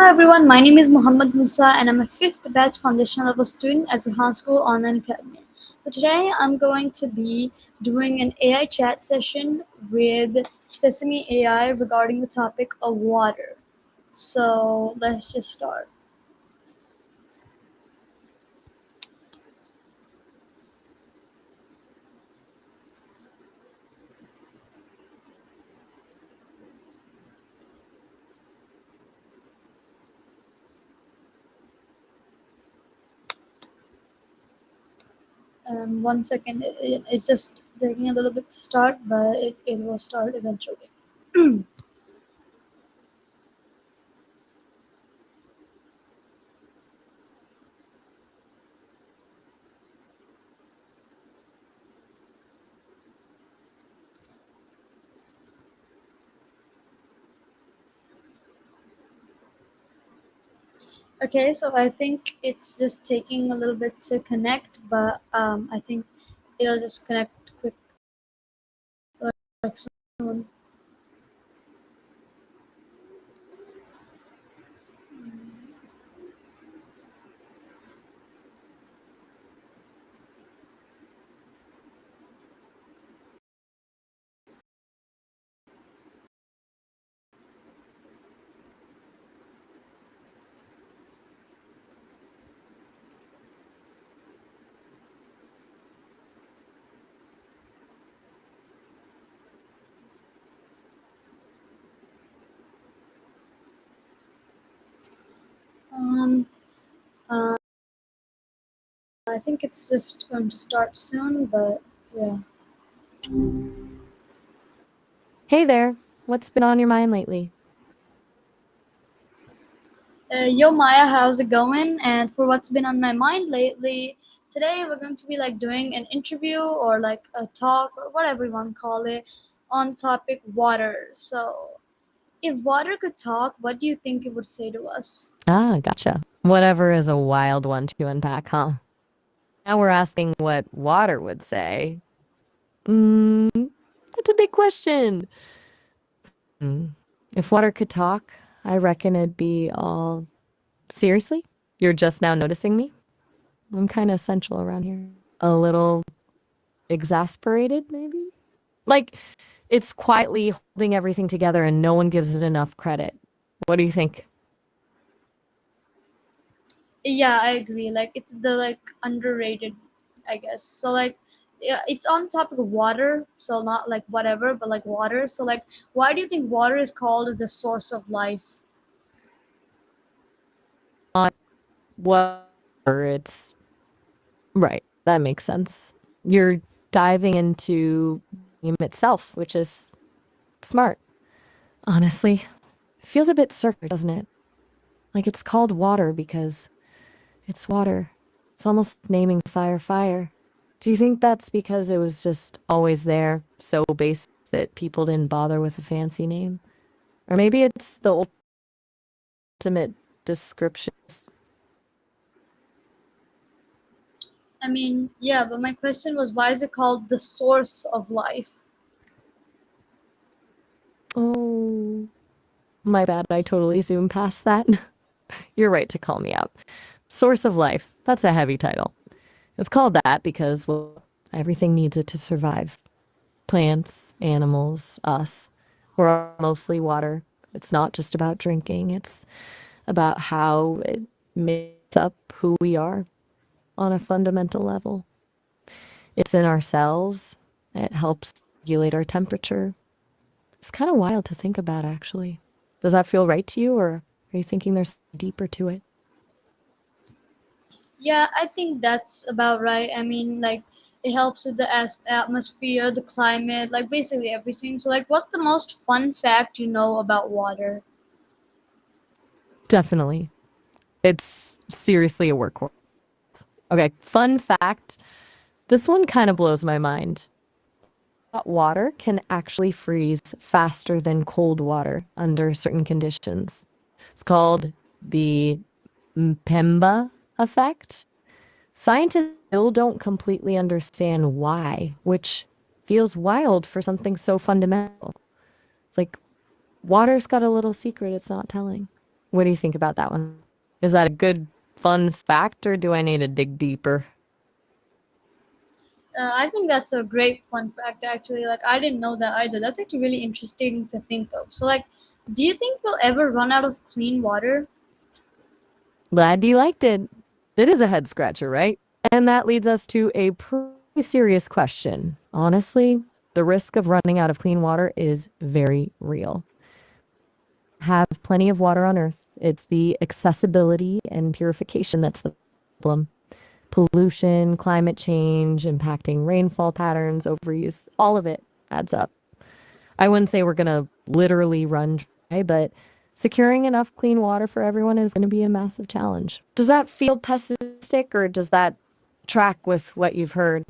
everyone, my name is Muhammad Musa and I'm a fifth batch foundation level student at Rehan School Online Academy. So today I'm going to be doing an AI chat session with Sesame AI regarding the topic of water. So let's just start. One second, it's just taking a little bit to start, but it will start eventually. Okay, so I think it's just taking a little bit to connect, but I think it'll just connect quick like soon. Um, uh, I think it's just going to start soon, but yeah. Hey there, what's been on your mind lately? Yo Maya, how's it going? And for what's been on my mind lately, today we're going to be like doing an interview or like a talk or whatever you want to call it on the topic water. So, if water could talk, what do you think it would say to us? Ah, gotcha. Whatever is a wild one to unpack, huh? Now we're asking what water would say. Mm, that's a big question. Mm. If water could talk, I reckon it'd be all. Seriously? You're just now noticing me? I'm kind of essential around here. A little exasperated, maybe? Like, it's quietly holding everything together and no one gives it enough credit. What do you think? Yeah, I agree. Like it's the like underrated, I guess. So like yeah, it's on the topic of water, so not like whatever, but like water. So like why do you think water is called the source of life? Not what it's right. That makes sense. You're diving into game itself, which is smart. Honestly, it feels a bit circular, doesn't it? Like it's called water because it's water. It's almost naming fire fire. Do you think that's because it was just always there, so basic that people didn't bother with a fancy name? Or maybe it's the ultimate description. I mean, yeah, but my question was why is it called the source of life? Oh, my bad. I totally zoomed past that. You're right to call me out. Source of life. That's a heavy title. It's called that because, well, everything needs it to survive. Plants, animals, us. We're all mostly water. It's not just about drinking, it's about how it makes up who we are on a fundamental level. It's in our cells, it helps regulate our temperature. It's kind of wild to think about, actually. Does that feel right to you, or are you thinking there's deeper to it? Yeah, I think that's about right. I mean, like it helps with the atmosphere, the climate, like basically everything. So like what's the most fun fact you know about water? Definitely. It's seriously a workhorse. Okay, fun fact. This one kind of blows my mind. Hot water can actually freeze faster than cold water under certain conditions. It's called the Mpemba effect. Scientists still don't completely understand why, which feels wild for something so fundamental. It's like water's got a little secret it's not telling. What do you think about that one? Is that a good, fun fact, or do I need to dig deeper? I think that's a great fun fact actually. Like I didn't know that either. That's actually really interesting to think of. So like, do you think we'll ever run out of clean water? Glad you liked it. It is a head scratcher, right? And that leads us to a pretty serious question. Honestly, the risk of running out of clean water is very real. Have plenty of water on Earth. It's the accessibility and purification that's the problem. Pollution, climate change, impacting rainfall patterns, overuse, all of it adds up. I wouldn't say we're going to literally run dry, but securing enough clean water for everyone is going to be a massive challenge. Does that feel pessimistic, or does that track with what you've heard?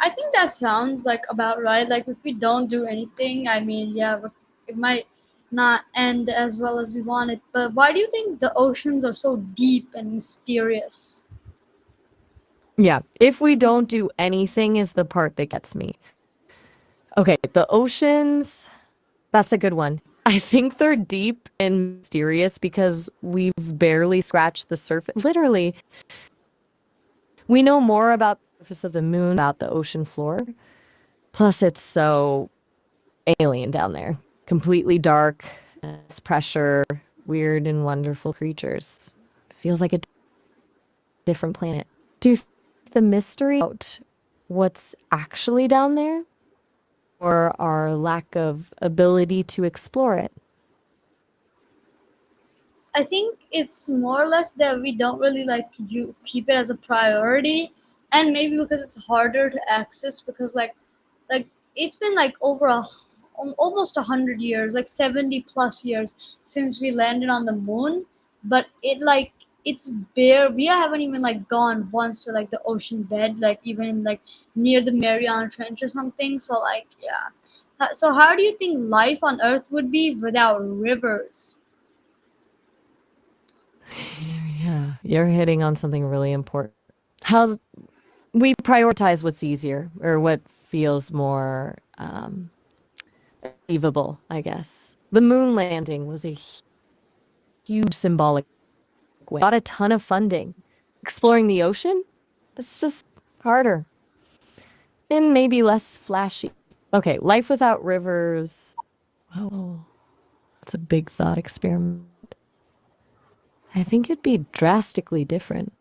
I think that sounds like about right. Like if we don't do anything, I mean, yeah, it might not end as well as we want it. But why do you think the oceans are so deep and mysterious? Yeah, if we don't do anything is the part that gets me. Okay, the oceans, that's a good one. I think they're deep and mysterious because we've barely scratched the surface. Literally, we know more about the surface of the moon, about the ocean floor. Plus, it's so alien down there. Completely dark, it's pressure, weird and wonderful creatures. Feels like a different planet. Do you think the mystery about what's actually down there, or our lack of ability to explore it? I think it's more or less that we don't really like you keep it as a priority, and maybe because it's harder to access because like it's been like over almost 100 years, like 70 plus years since we landed on the moon, but it's bare. We haven't even like gone once to like the ocean bed, like even like near the Mariana Trench or something. So like yeah. So how do you think life on Earth would be without rivers? Yeah, you're hitting on something really important. How we prioritize what's easier or what feels more achievable, I guess. The moon landing was a huge symbolic way. Got a ton of funding. Exploring the ocean? It's just harder and maybe less flashy. Okay, life without rivers. Oh, that's a big thought experiment. I think it'd be drastically different.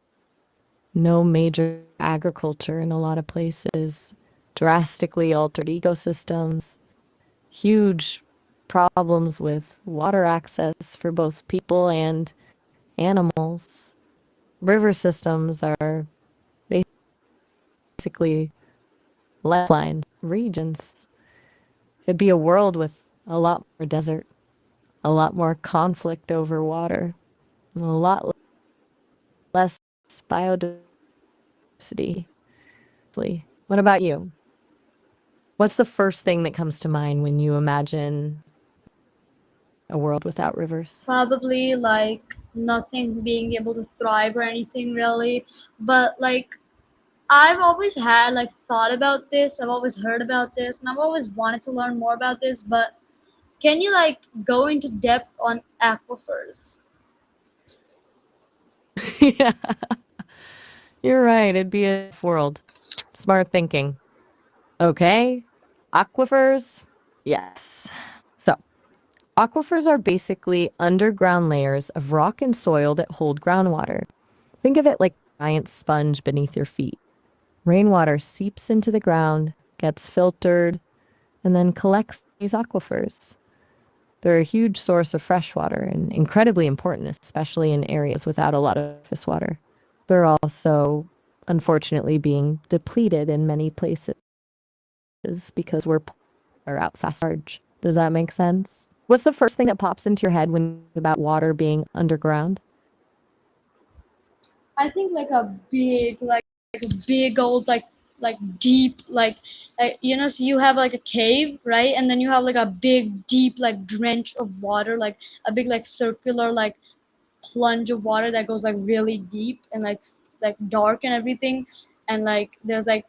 No major agriculture in a lot of places, drastically altered ecosystems, huge problems with water access for both people and animals. River systems are basically lifeline regions. It'd be a world with a lot more desert, a lot more conflict over water, a lot less biodiversity. What about you? What's the first thing that comes to mind when you imagine a world without rivers? Probably like nothing being able to thrive or anything really. But like I've always had like thought about this, I've always heard about this, and I've always wanted to learn more about this, but can you like go into depth on aquifers? Yeah, you're right. It'd be a world. Smart thinking. Okay, aquifers. Yes. So, aquifers are basically underground layers of rock and soil that hold groundwater. Think of it like a giant sponge beneath your feet. Rainwater seeps into the ground, gets filtered, and then collects these aquifers. They're a huge source of fresh water and incredibly important, especially in areas without a lot of surface water. They're also, unfortunately, being depleted in many places because we're are out fast charge. Does that make sense? What's the first thing that pops into your head when you think about water being underground? I think like a big old like deep you know, so you have like a cave, right? And then you have like a big deep like drench of water, like a big like circular like plunge of water that goes like really deep and like dark and everything, and like there's like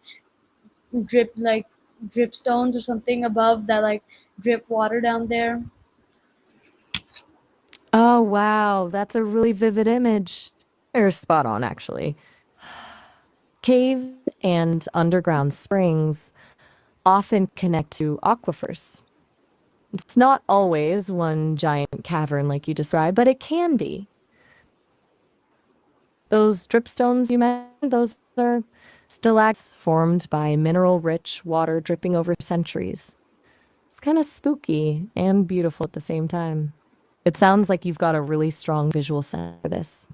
like drip stones or something above that like drip water down there. Oh, wow. That's a really vivid image. You're spot on, actually. Caves and underground springs often connect to aquifers. It's not always one giant cavern like you described, but it can be. Those dripstones you mentioned, those are stalactites formed by mineral-rich water dripping over centuries. It's kind of spooky and beautiful at the same time. It sounds like you've got a really strong visual sense for this.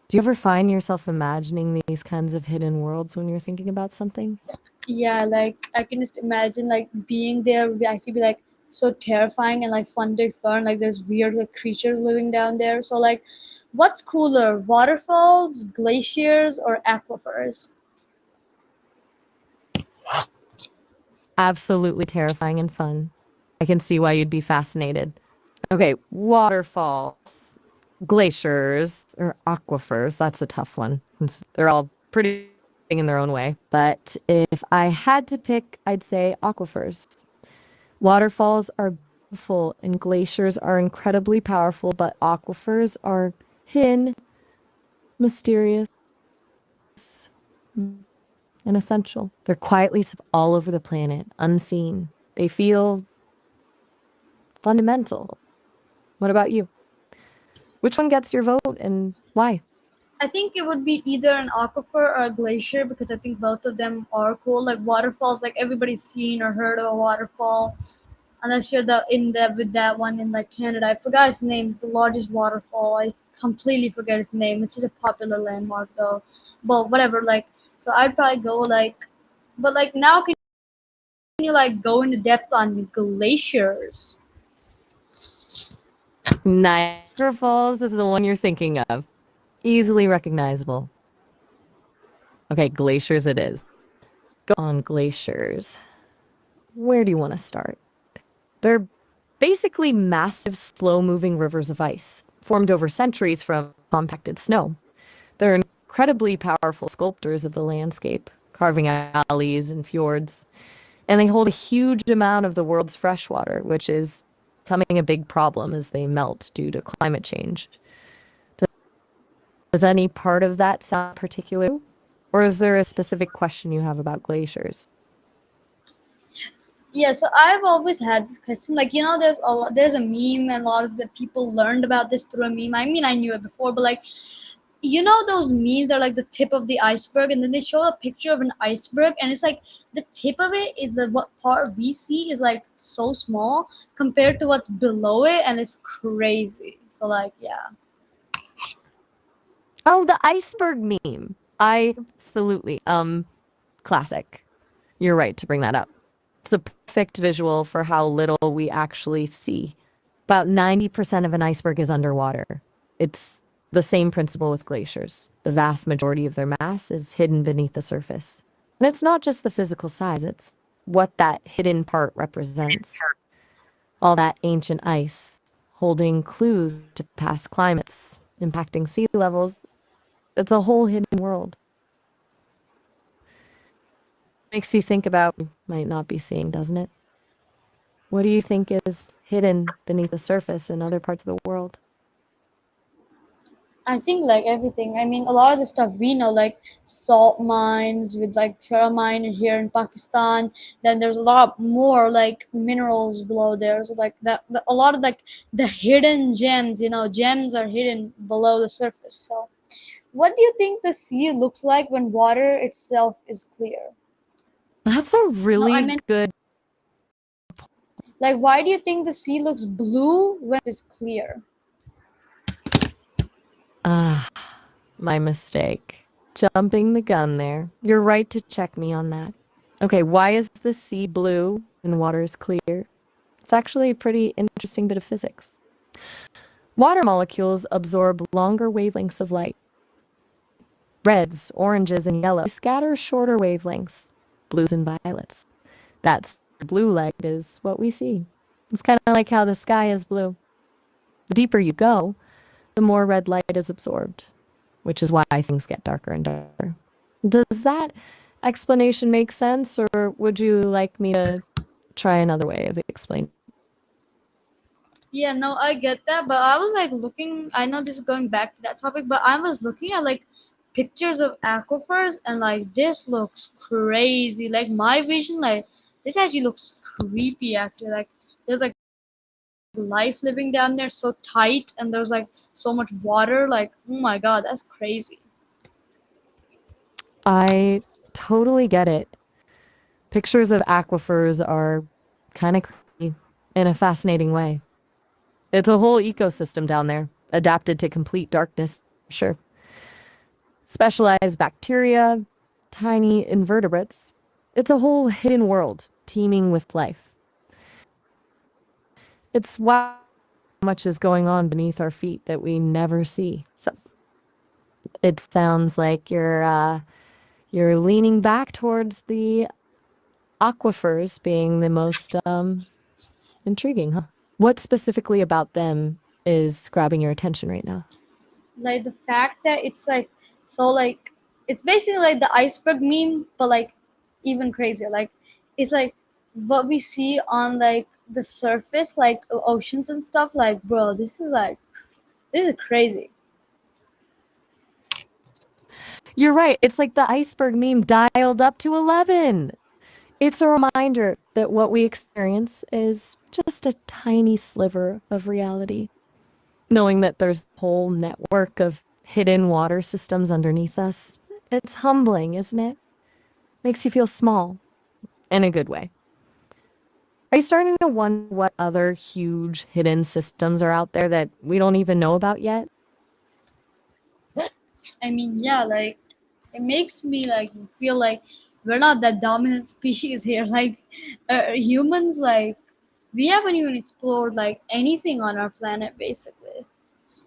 Do you ever find yourself imagining these kinds of hidden worlds when you're thinking about something? Yeah, like I can just imagine like being there would actually be like so terrifying and like fun to explore. And, like there's weird like creatures living down there. So like, what's cooler, waterfalls, glaciers, or aquifers? Absolutely terrifying and fun. I can see why you'd be fascinated. Okay, waterfalls, glaciers, or aquifers. That's a tough one. They're all pretty in their own way. But if I had to pick, I'd say aquifers. Waterfalls are beautiful and glaciers are incredibly powerful, but aquifers are hidden, mysterious, and essential. They're quietly all over the planet, unseen. They feel fundamental. What about you? Which one gets your vote and why? I think it would be either an aquifer or a glacier because I think both of them are cool. Like waterfalls, like everybody's seen or heard of a waterfall, unless you're the in the with that one in like Canada. I forgot its name. It's the largest waterfall. I completely forget its name. It's such a popular landmark though. But whatever, like so I'd probably go like but like now can you like go into depth on glaciers? Niagara Falls is the one you're thinking of. Easily recognizable. Okay, glaciers it is. Go on glaciers. Where do you want to start? They're basically massive, slow moving rivers of ice, formed over centuries from compacted snow. They're incredibly powerful sculptors of the landscape, carving out valleys and fjords. And they hold a huge amount of the world's fresh water, which is becoming a big problem as they melt due to climate change. Does any part of that sound particular? Or is there a specific question you have about glaciers? Yeah, so I've always had this question. Like, there's a meme, and a lot of the people learned about this through a meme. I mean, I knew it before, but like, those memes are like the tip of the iceberg, and then they show a picture of an iceberg, and it's like the tip of it is the what part we see is like so small compared to what's below it, and it's crazy. So like, yeah. Oh, the iceberg meme. I absolutely classic. You're right to bring that up. It's a perfect visual for how little we actually see. About 90% of an iceberg is underwater. It's the same principle with glaciers. The vast majority of their mass is hidden beneath the surface. And it's not just the physical size, it's what that hidden part represents. All that ancient ice holding clues to past climates, impacting sea levels. It's a whole hidden world. Makes you think about what you might not be seeing, doesn't it? What do you think is hidden beneath the surface in other parts of the world? I think like everything. I mean, a lot of the stuff we know, like salt mines with like Terra mine here in Pakistan. Then there's a lot more like minerals below there. So like a lot of like the hidden gems. Gems are hidden below the surface. So, what do you think the sea looks like when water itself is clear? That's a No, I really meant good. like why do you think the sea looks blue when it's clear? Ah, my mistake. Jumping the gun there. You're right to check me on that. Okay, why is the sea blue and water is clear? It's actually a pretty interesting bit of physics. Water molecules absorb longer wavelengths of light. Reds, oranges, and yellows scatter shorter wavelengths, blues and violets. That's the blue light is what we see. It's kind of like how the sky is blue. The deeper you go, the more red light is absorbed, which is why things get darker and darker. Does that explanation make sense, or would you like me to try another way of explaining? Yeah, no, I get that, but I was like looking. I know this is going back to that topic, but I was looking at like pictures of aquifers, and like this looks crazy. Like my vision, like this actually looks creepy. Actually, like there's like life living down there so tight, and there's like so much water. Like, oh my god, that's crazy. I totally get it. Pictures of aquifers are kind of creepy in a fascinating way. It's a whole ecosystem down there, adapted to complete darkness, sure. Specialized bacteria, tiny invertebrates. It's a whole hidden world teeming with life. It's why so much is going on beneath our feet that we never see. So it sounds like you're leaning back towards the aquifers being the most intriguing, huh? What specifically about them is grabbing your attention right now? Like the fact that it's like so like it's basically like the iceberg meme, but like even crazier. Like it's like what we see on like the surface, like oceans and stuff. Like, bro, this is crazy. You're right. It's like the iceberg meme dialed up to 11. It's a reminder that what we experience is just a tiny sliver of reality. Knowing that there's a whole network of hidden water systems underneath us, it's humbling, isn't it? Makes you feel small in a good way. Are you starting to wonder what other huge hidden systems are out there that we don't even know about yet? I mean, yeah, like it makes me like feel like we're not that dominant species here. Like humans, like we haven't even explored like anything on our planet, basically.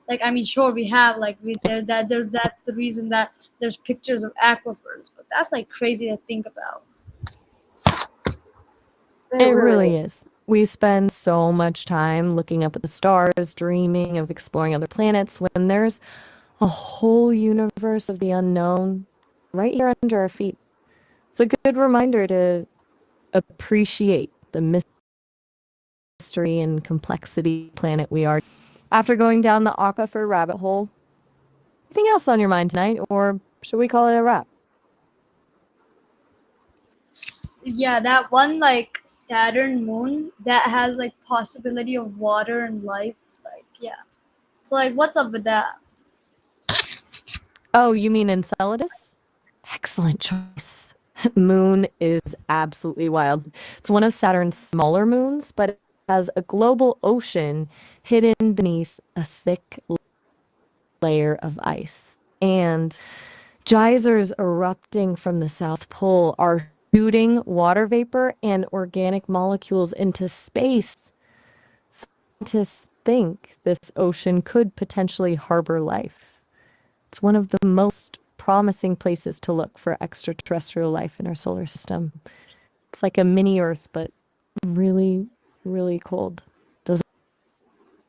Like, I mean, sure, we have like we there that there's that's the reason that there's pictures of aquifers, but that's like crazy to think about. It really is. We spend so much time looking up at the stars, dreaming of exploring other planets, when there's a whole universe of the unknown right here under our feet. It's a good reminder to appreciate the mystery and complexity of the planet we are. After going down the aquifer rabbit hole, anything else on your mind tonight, or should we call it a wrap? Yeah, that one like Saturn moon that has like possibility of water and life. Like, yeah. So like, what's up with that? Oh, you mean Enceladus? Excellent choice. Moon is absolutely wild. It's one of Saturn's smaller moons, but it has a global ocean hidden beneath a thick layer of ice. And geysers erupting from the South Pole are shooting water vapor and organic molecules into space. Scientists think this ocean could potentially harbor life. It's one of the most promising places to look for extraterrestrial life in our solar system. It's like a mini Earth, but really, really cold. Does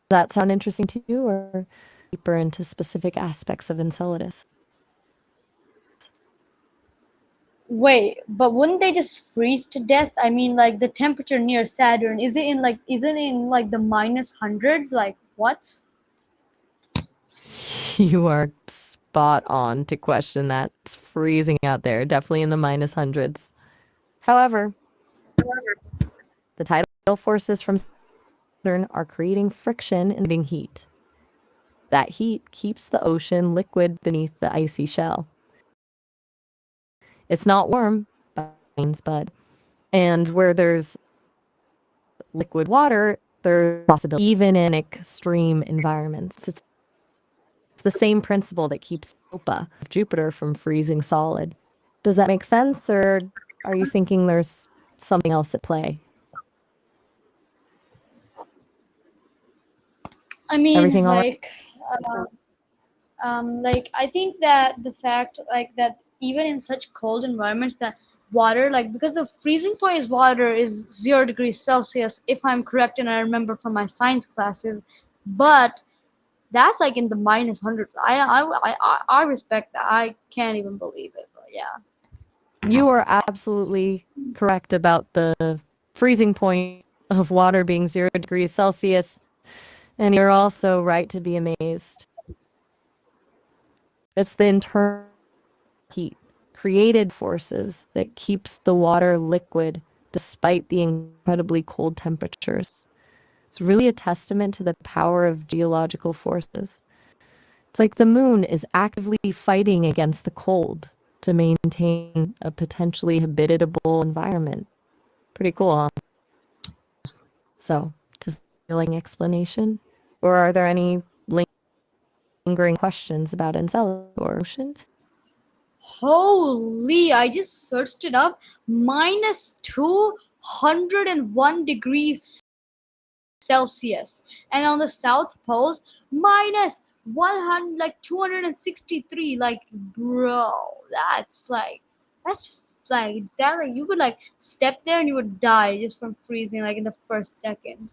that sound interesting to you, or deeper into specific aspects of Enceladus? Wait, but wouldn't they just freeze to death? I mean, like the temperature near Saturn, is it in like the minus hundreds? Like what? You are spot on to question that. It's freezing out there, definitely in the minus hundreds. However, the tidal forces from Saturn are creating friction and emitting heat. That heat keeps the ocean liquid beneath the icy shell. It's not warm, but and where there's liquid water, there's possibility even in extreme environments. It's the same principle that keeps Europa of Jupiter from freezing solid. Does that make sense, or are you thinking there's something else at play? I mean, Everything all right? like I think that the fact like that even in such cold environments that water like because the freezing point is water is 0 degrees Celsius if I'm correct and I remember from my science classes, but that's like in the minus hundreds. I respect that. I can't even believe it, but yeah. You are absolutely correct about the freezing point of water being 0 degrees Celsius. And you're also right to be amazed. It's the internal heat, created forces that keeps the water liquid despite the incredibly cold temperatures. It's really a testament to the power of geological forces. It's like the moon is actively fighting against the cold to maintain a potentially habitable environment. Pretty cool, huh? So, just a like explanation? Or are there any lingering questions about Enceladus or ocean? Holy, I just searched it up. Minus 201 degrees Celsius. And on the South Pole, minus 100, like 263. Like, bro, that's like that. Like, you could like step there and you would die just from freezing, like in the first second.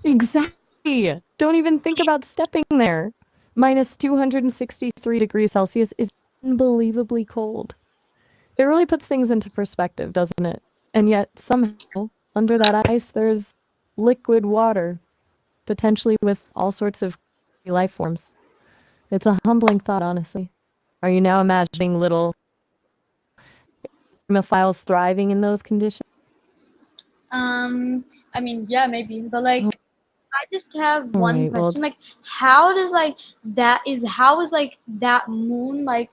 Exactly. Don't even think about stepping there. Minus 263 degrees Celsius is unbelievably cold. It really puts things into perspective, doesn't it? And yet, somehow, under that ice, there's liquid water, potentially with all sorts of life forms. It's a humbling thought, honestly. Are you now imagining little hemophiles thriving in those conditions? Um, I mean, yeah, maybe, but All like, I just have one right, well, question. it's Like, how is like that moon like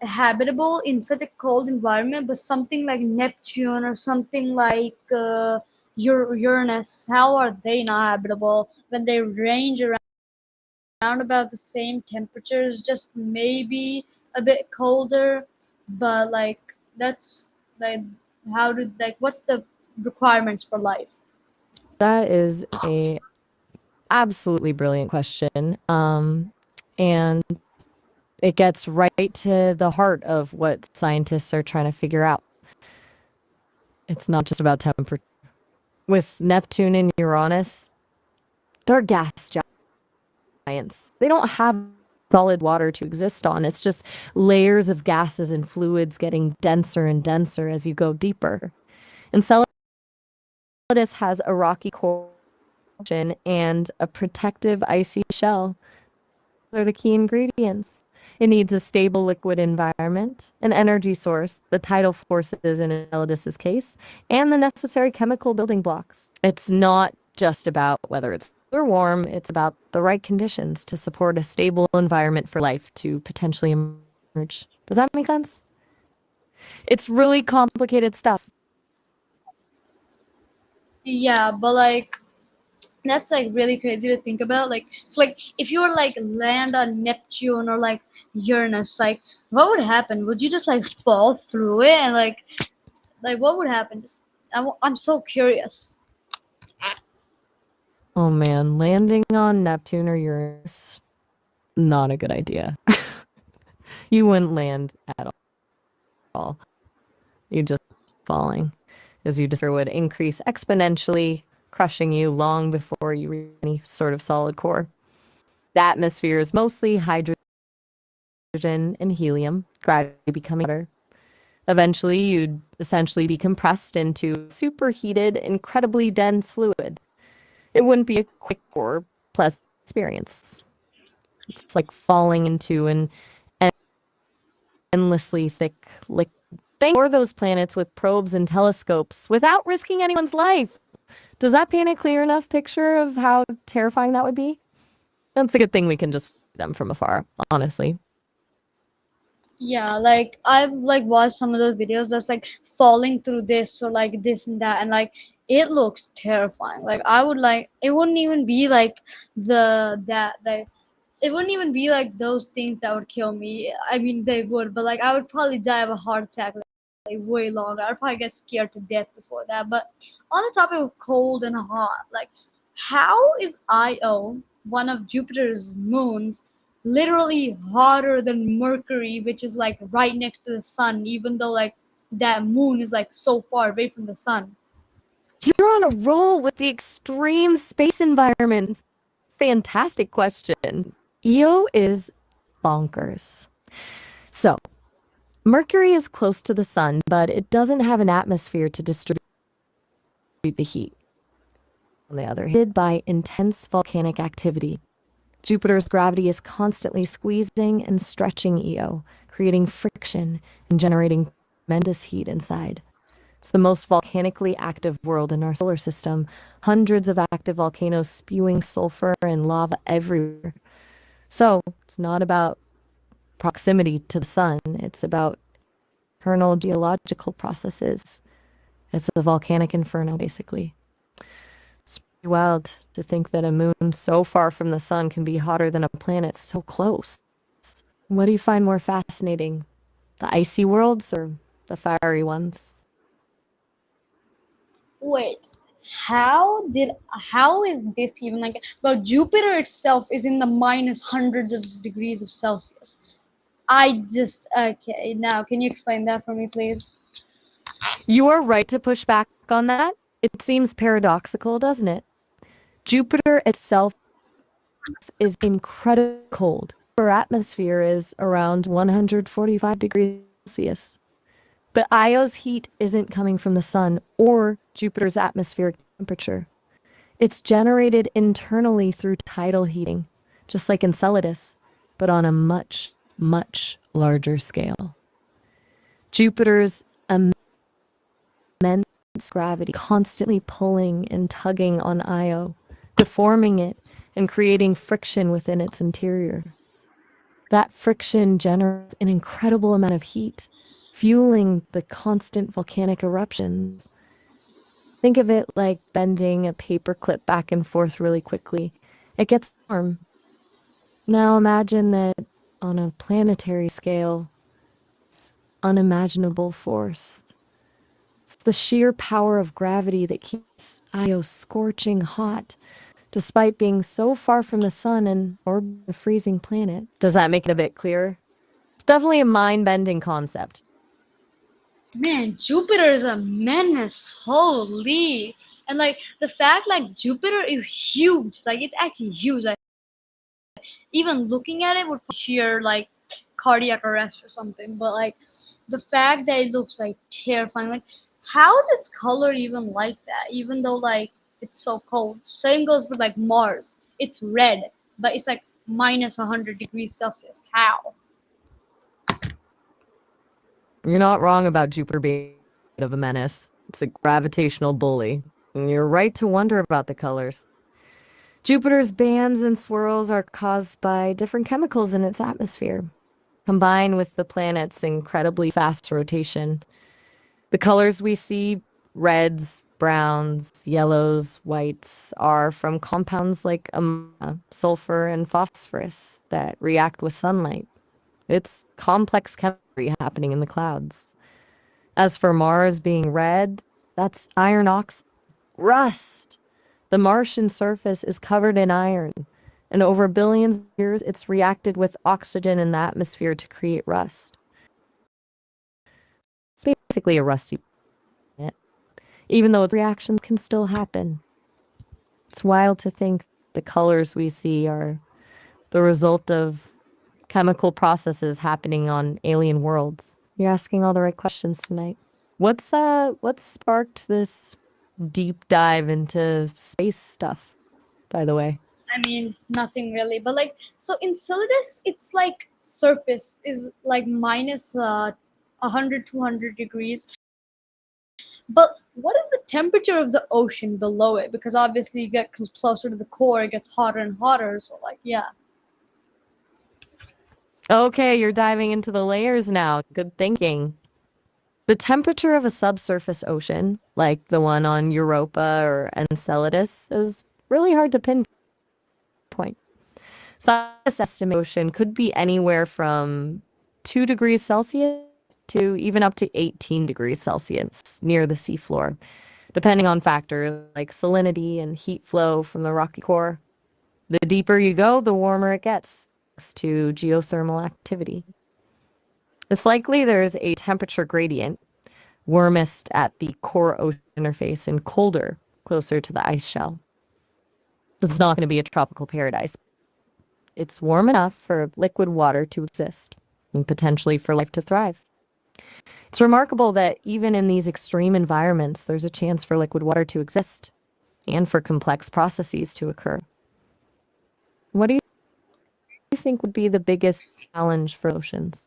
habitable in such a cold environment, but something like Neptune or something like Uranus, how are they not habitable when they range around about the same temperatures, just maybe a bit colder, but like that's like what's the requirements for life? that is a absolutely brilliant question. And it gets right to the heart of what scientists are trying to figure out. It's not just about temperature. With Neptune and Uranus, they're gas giants. They don't have solid water to exist on. It's just layers of gases and fluids getting denser and denser as you go deeper. Enceladus has a rocky core and a protective icy shell. Those are the key ingredients. It needs a stable liquid environment, an energy source, the tidal forces in Enceladus's case, and the necessary chemical building blocks. It's not just about whether it's cool or warm, it's about the right conditions to support a stable environment for life to potentially emerge. Does that make sense? It's really complicated stuff. Yeah, but like that's like really crazy to think about. Like, it's like if you were like land on Neptune or like Uranus, like what would happen? Would you just like fall through it and like what would happen? Just I'm so curious. Oh man, landing on Neptune or Uranus, not a good idea. You wouldn't land at all. You just falling, as you just would increase exponentially, crushing you long before you reach any sort of solid core. The atmosphere is mostly hydrogen and helium, gradually becoming water. Eventually, you'd essentially be compressed into superheated, incredibly dense fluid. It wouldn't be a quick or pleasant experience. It's like falling into an endlessly thick liquid. Explore those planets with probes and telescopes without risking anyone's life. Does that paint a clear enough picture of how terrifying that would be? That's a good thing we can just see them from afar, honestly. Yeah, like I've like watched some of those videos that's like falling through this or like this and that, and like it looks terrifying. Like I would like it wouldn't even be like that it wouldn't even be like those things that would kill me. I mean, they would, but like I would probably die of a heart attack like way longer. I'd probably get scared to death before that. But on the topic of cold and hot, like how is Io, one of Jupiter's moons, literally hotter than Mercury, which is like right next to the sun, even though like that moon is like so far away from the sun? You're on a roll with the extreme space environments. Fantastic question. Io is bonkers. So, Mercury is close to the sun, but it doesn't have an atmosphere to distribute the heat. on the other hand, by intense volcanic activity. Jupiter's gravity is constantly squeezing and stretching Io, creating friction and generating tremendous heat inside. It's the most volcanically active world in our solar system, hundreds of active volcanoes spewing sulfur and lava everywhere. So, it's not about proximity to the sun, it's about internal geological processes. It's a volcanic inferno, basically. It's pretty wild to think that a moon so far from the sun can be hotter than a planet so close. What do you find more fascinating, the icy worlds or the fiery ones? Wait, how is this even like? Well, Jupiter itself is in the minus hundreds of degrees of Celsius. I just okay. Now, can you explain that for me, please? You are right to push back on that. It seems paradoxical, doesn't it? Jupiter itself is incredibly cold. Our atmosphere is around 145 degrees Celsius. But Io's heat isn't coming from the sun or Jupiter's atmospheric temperature. It's generated internally through tidal heating, just like Enceladus, but on a much, much larger scale. Jupiter's immense gravity constantly pulling and tugging on Io, deforming it and creating friction within its interior. That friction generates an incredible amount of heat, fueling the constant volcanic eruptions. Think of it like bending a paper clip back and forth really quickly. It gets warm. Now imagine that on a planetary scale, unimaginable force. It's the sheer power of gravity that keeps Io scorching hot, despite being so far from the sun and orbiting a freezing planet. Does that make it a bit clearer? It's definitely a mind-bending concept. Man, Jupiter is a menace. Holy. And like the fact like Jupiter is huge. Like it's actually huge. Like even looking at it would hear like cardiac arrest or something. But like the fact that it looks like terrifying. Like how is its color even like that? Even though like it's so cold. Same goes for like Mars. It's red, but it's like minus 100 degrees Celsius. How? You're not wrong about Jupiter being a bit of a menace. It's a gravitational bully. And you're right to wonder about the colors. Jupiter's bands and swirls are caused by different chemicals in its atmosphere, combined with the planet's incredibly fast rotation. The colors we see, reds, browns, yellows, whites, are from compounds like ammonia, sulfur, and phosphorus that react with sunlight. It's complex chemistry happening in the clouds. As for Mars being red, that's iron oxide, rust. The Martian surface is covered in iron, and over billions of years, it's reacted with oxygen in the atmosphere to create rust. It's basically a rusty planet, even though its reactions can still happen. It's wild to think the colors we see are the result of chemical processes happening on alien worlds. You're asking all the right questions tonight. What sparked this deep dive into space stuff, by the way? I mean, nothing really. But like, so in Enceladus, it's like surface is like minus 100, 200 degrees. But what is the temperature of the ocean below it? Because obviously, you get closer to the core, it gets hotter and hotter. So like, yeah. Okay, you're diving into the layers now. Good thinking. The temperature of a subsurface ocean, like the one on Europa or Enceladus, is really hard to pinpoint. Scientists estimate ocean could be anywhere from 2 degrees Celsius to even up to 18 degrees Celsius near the seafloor, depending on factors like salinity and heat flow from the rocky core. The deeper you go, the warmer it gets, thanks to geothermal activity. It's likely there's a temperature gradient, warmest at the core ocean interface and colder closer to the ice shell. It's not going to be a tropical paradise. It's warm enough for liquid water to exist and potentially for life to thrive. It's remarkable that even in these extreme environments, there's a chance for liquid water to exist. and for complex processes to occur. What do you think would be the biggest challenge for oceans?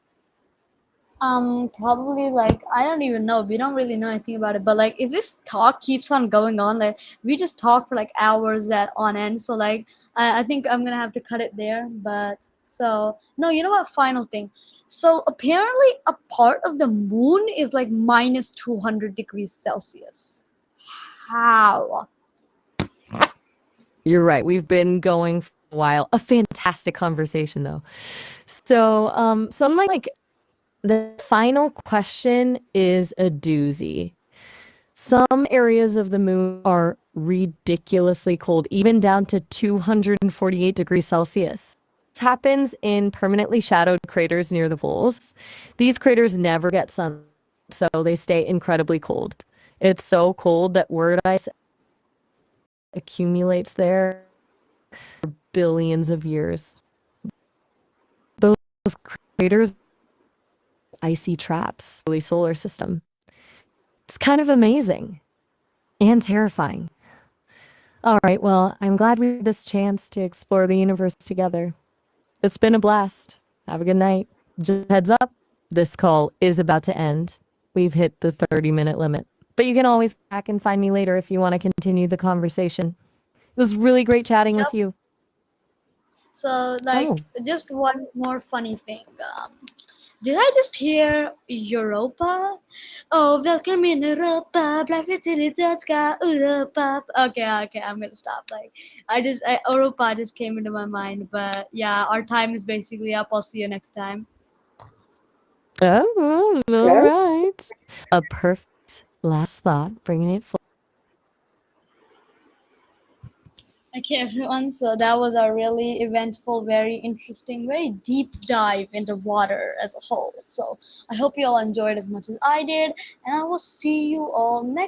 Probably like I don't even know. We don't really know anything about it. But like if this talk keeps on going on, like we just talk for like hours at on end. So like I think I'm gonna have to cut it there. But so no, you know what? Final thing. So apparently a part of the moon is like minus 200 degrees Celsius. How? You're right. We've been going for a while. A fantastic conversation, though. So I'm like, the final question is a doozy. Some areas of the moon are ridiculously cold, even down to 248 degrees Celsius. This happens in permanently shadowed craters near the poles. These craters never get sun, so they stay incredibly cold. It's so cold that word ice accumulates there for billions of years. Those craters, icy traps, really solar system. It's kind of amazing and terrifying. All right, well, I'm glad we had this chance to explore the universe together. It's been a blast. Have a good night. Just heads up, this call is about to end. We've hit the 30-minute limit. But you can always back and find me later if you want to continue the conversation. It was really great chatting with you. So, like, Oh, just one more funny thing. Did I just hear Europa? Oh, welcome in Europa. Black Vitilitatska Europa. Okay, I'm gonna stop. Like, Europa just came into my mind. But yeah, our time is basically up. I'll see you next time. oh, all right. A perfect last thought, bringing it full. Okay, everyone. So that was a really eventful, very interesting, very deep dive into water as a whole. So I hope you all enjoyed as much as I did, and I will see you all next